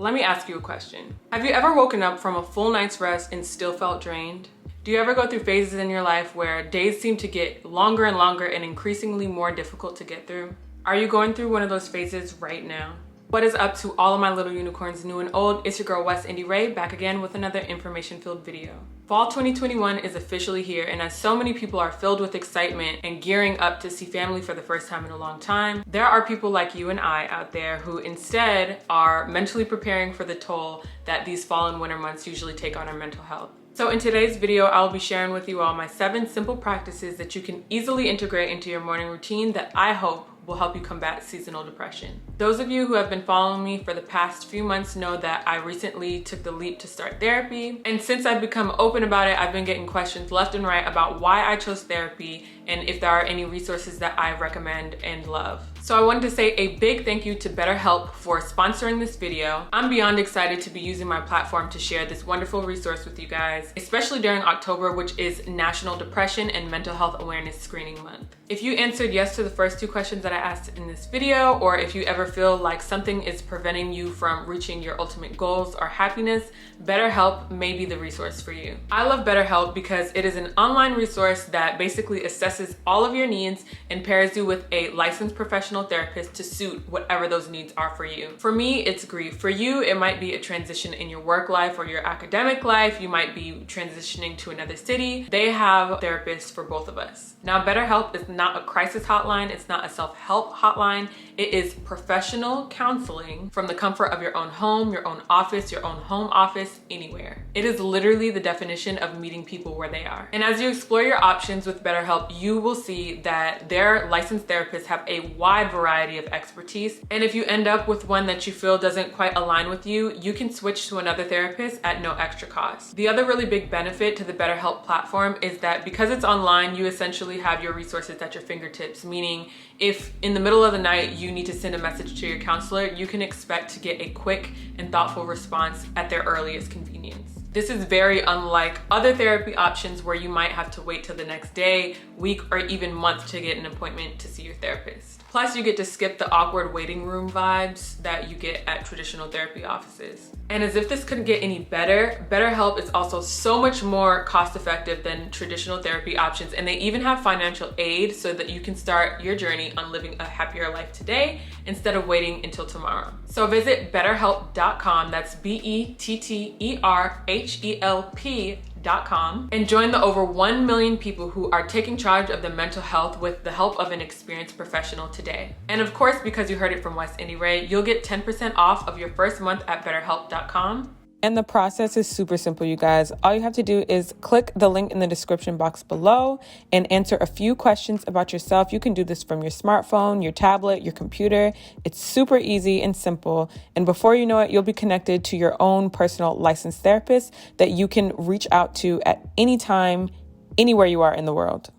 Let me ask you a question. Have you ever woken up from a full night's rest and still felt drained? Do you ever go through phases in your life where days seem to get longer and longer and increasingly more difficult to get through? Are you going through one of those phases right now? What is up to all of my little unicorns, new and old? It's your girl West Indy Ray, back again with another information-filled video. Fall 2021 is officially here, and as so many people are filled with excitement and gearing up to see family for the first time in a long time, there are people like you and I out there who instead are mentally preparing for the toll that these fall and winter months usually take on our mental health. So in today's video, I'll be sharing with you all my 7 simple practices that you can easily integrate into your morning routine that I hope will help you combat seasonal depression. Those of you who have been following me for the past few months know that I recently took the leap to start therapy. And since I've become open about it, I've been getting questions left and right about why I chose therapy and if there are any resources that I recommend and love. So I wanted to say a big thank you to BetterHelp for sponsoring this video. I'm beyond excited to be using my platform to share this wonderful resource with you guys, especially during October, which is National Depression and Mental Health Awareness Screening Month. If you answered yes to the first 2 questions that I asked in this video, or if you ever feel like something is preventing you from reaching your ultimate goals or happiness, BetterHelp may be the resource for you. I love BetterHelp because it is an online resource that basically assesses all of your needs and pairs you with a licensed professional therapist to suit whatever those needs are for you. For me, it's grief. For you, it might be a transition in your work life or your academic life. You might be transitioning to another city. They have therapists for both of us. Now, BetterHelp is not a crisis hotline. It's not a self-help hotline. It is professional counseling from the comfort of your own home, your own office, your own home office, anywhere. It is literally the definition of meeting people where they are. And as you explore your options with BetterHelp, you will see that their licensed therapists have a wide variety of expertise. And if you end up with one that you feel doesn't quite align with you, you can switch to another therapist at no extra cost. The other really big benefit to the BetterHelp platform is that because it's online, you essentially have your resources at your fingertips, meaning if in the middle of the night you need to send a message to your counselor, you can expect to get a quick and thoughtful response at their earliest convenience. This is very unlike other therapy options where you might have to wait till the next day, week, or even month to get an appointment to see your therapist. Plus, you get to skip the awkward waiting room vibes that you get at traditional therapy offices. And as if this couldn't get any better, BetterHelp is also so much more cost-effective than traditional therapy options, and they even have financial aid so that you can start your journey on living a happier life today instead of waiting until tomorrow. So visit betterhelp.com, that's BetterHelp.com, and join the over 1 million people who are taking charge of their mental health with the help of an experienced professional today. And of course, because you heard it from West Indy Ray, you'll get 10% off of your first month at betterhelp.com. And the process is super simple, you guys. All you have to do is click the link in the description box below and answer a few questions about yourself. You can do this from your smartphone, your tablet, your computer. It's super easy and simple. And before you know it, you'll be connected to your own personal licensed therapist that you can reach out to at any time, anywhere you are in the world.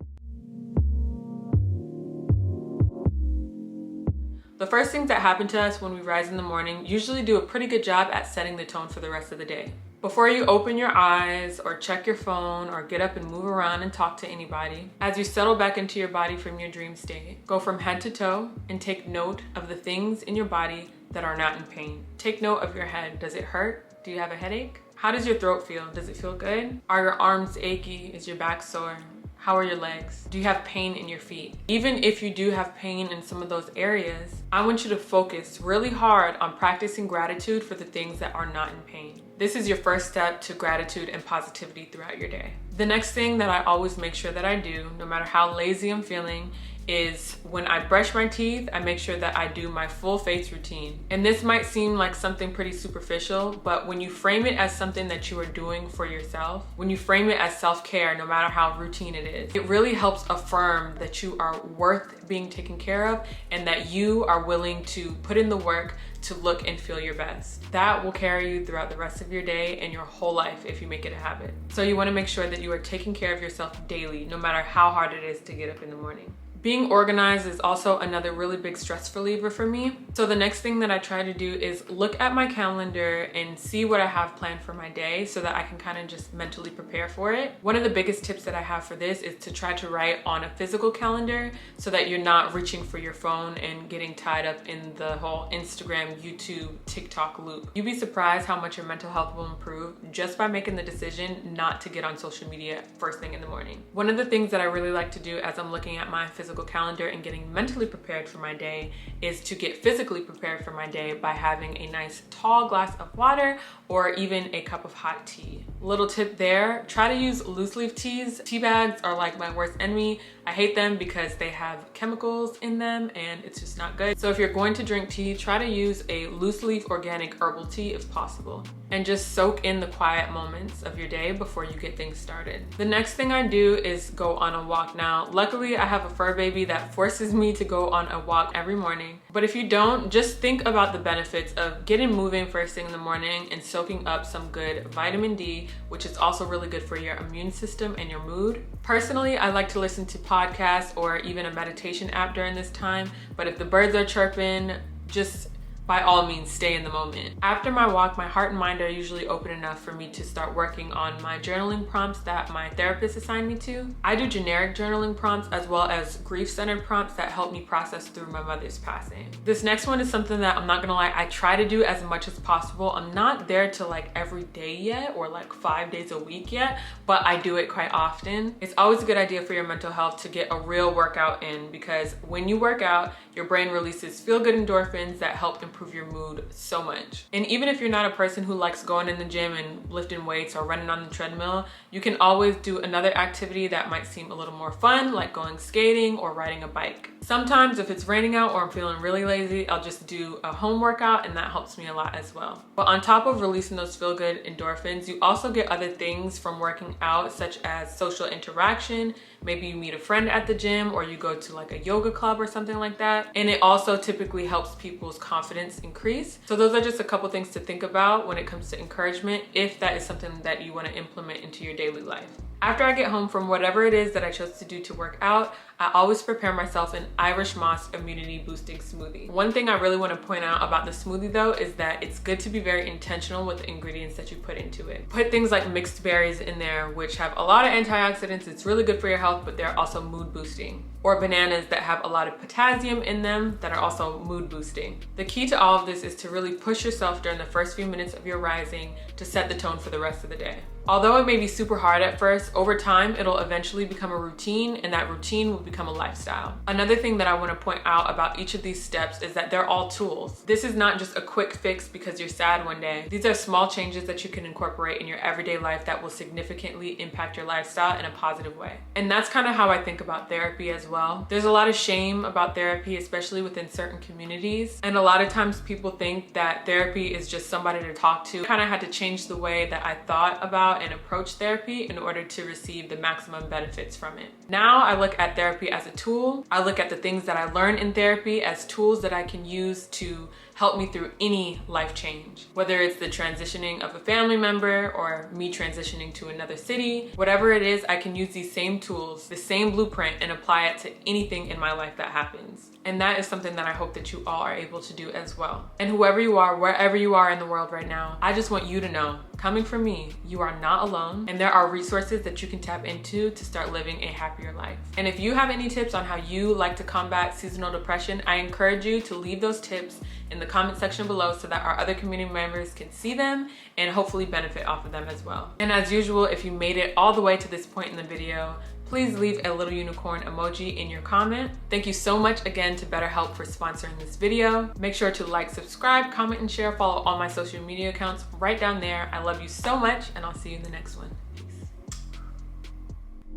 The first things that happen to us when we rise in the morning usually do a pretty good job at setting the tone for the rest of the day. Before you open your eyes or check your phone or get up and move around and talk to anybody, as you settle back into your body from your dream state, go from head to toe and take note of the things in your body that are not in pain. Take note of your head. Does it hurt? Do you have a headache? How does your throat feel? Does it feel good? Are your arms achy? Is your back sore? How are your legs? Do you have pain in your feet? Even if you do have pain in some of those areas, I want you to focus really hard on practicing gratitude for the things that are not in pain. This is your first step to gratitude and positivity throughout your day. The next thing that I always make sure that I do, no matter how lazy I'm feeling, is when I brush my teeth, I make sure that I do my full face routine. And this might seem like something pretty superficial, but when you frame it as something that you are doing for yourself, when you frame it as self-care, no matter how routine it is, it really helps affirm that you are worth being taken care of and that you are willing to put in the work to look and feel your best. That will carry you throughout the rest of your day and your whole life if you make it a habit. So you want to make sure that you are taking care of yourself daily, no matter how hard it is to get up in the morning. Being organized is also another really big stress reliever for me. So the next thing that I try to do is look at my calendar and see what I have planned for my day so that I can kind of just mentally prepare for it. One of the biggest tips that I have for this is to try to write on a physical calendar so that you're not reaching for your phone and getting tied up in the whole Instagram, YouTube, TikTok loop. You'd be surprised how much your mental health will improve just by making the decision not to get on social media first thing in the morning. One of the things that I really like to do as I'm looking at my physical calendar and getting mentally prepared for my day is to get physically prepared for my day by having a nice tall glass of water or even a cup of hot tea. Little tip there, try to use loose leaf teas. Tea bags are like my worst enemy. I hate them because they have chemicals in them and it's just not good. So if you're going to drink tea, try to use a loose leaf organic herbal tea if possible. And just soak in the quiet moments of your day before you get things started. The next thing I do is go on a walk now. Luckily, I have a fur baby that forces me to go on a walk every morning. But if you don't, just think about the benefits of getting moving first thing in the morning and soaking up some good vitamin D, which is also really good for your immune system and your mood. Personally, I like to listen to podcasts or even a meditation app during this time. But if the birds are chirping, just by all means, stay in the moment. After my walk, my heart and mind are usually open enough for me to start working on my journaling prompts that my therapist assigned me to. I do generic journaling prompts as well as grief-centered prompts that help me process through my mother's passing. This next one is something that I'm not gonna lie, I try to do as much as possible. I'm not there to like every day yet or like 5 days a week yet, but I do it quite often. It's always a good idea for your mental health to get a real workout in because when you work out, your brain releases feel-good endorphins that help improve your mood so much. And even if you're not a person who likes going in the gym and lifting weights or running on the treadmill, you can always do another activity that might seem a little more fun, like going skating or riding a bike. Sometimes if it's raining out or I'm feeling really lazy, I'll just do a home workout and that helps me a lot as well. But on top of releasing those feel-good endorphins, you also get other things from working out, such as social interaction. Maybe you meet a friend at the gym or you go to like a yoga club or something like that. And it also typically helps people's confidence increase. So those are just a couple things to think about when it comes to encouragement, if that is something that you want to implement into your daily life. After I get home from whatever it is that I chose to do to work out, I always prepare myself an Irish moss immunity boosting smoothie. One thing I really want to point out about the smoothie though is that it's good to be very intentional with the ingredients that you put into it. Put things like mixed berries in there, which have a lot of antioxidants. It's really good for your health, but they're also mood boosting. Or bananas that have a lot of potassium in them that are also mood boosting. The key to all of this is to really push yourself during the first few minutes of your rising to set the tone for the rest of the day. Although it may be super hard at first, over time it'll eventually become a routine and that routine will become a lifestyle. Another thing that I want to point out about each of these steps is that they're all tools. This is not just a quick fix because you're sad one day. These are small changes that you can incorporate in your everyday life that will significantly impact your lifestyle in a positive way. And that's kind of how I think about therapy as well. There's a lot of shame about therapy, especially within certain communities. And a lot of times people think that therapy is just somebody to talk to. I kind of had to change the way that I thought about and approach therapy in order to receive the maximum benefits from it. Now I look at therapy as a tool. I look at the things that I learn in therapy as tools that I can use to help me through any life change. Whether it's the transitioning of a family member or me transitioning to another city, whatever it is, I can use these same tools, the same blueprint, and apply it to anything in my life that happens. And that is something that I hope that you all are able to do as well. And whoever you are, wherever you are in the world right now, I just want you to know, coming from me, you are not alone, and there are resources that you can tap into to start living a happier life. And if you have any tips on how you like to combat seasonal depression, I encourage you to leave those tips in the comment section below so that our other community members can see them and hopefully benefit off of them as well. And as usual, if you made it all the way to this point in the video, please leave a little unicorn emoji in your comment. Thank you so much again to BetterHelp for sponsoring this video. Make sure to like, subscribe, comment, and share. Follow all my social media accounts right down there. I love you so much, and I'll see you in the next one.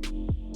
Peace.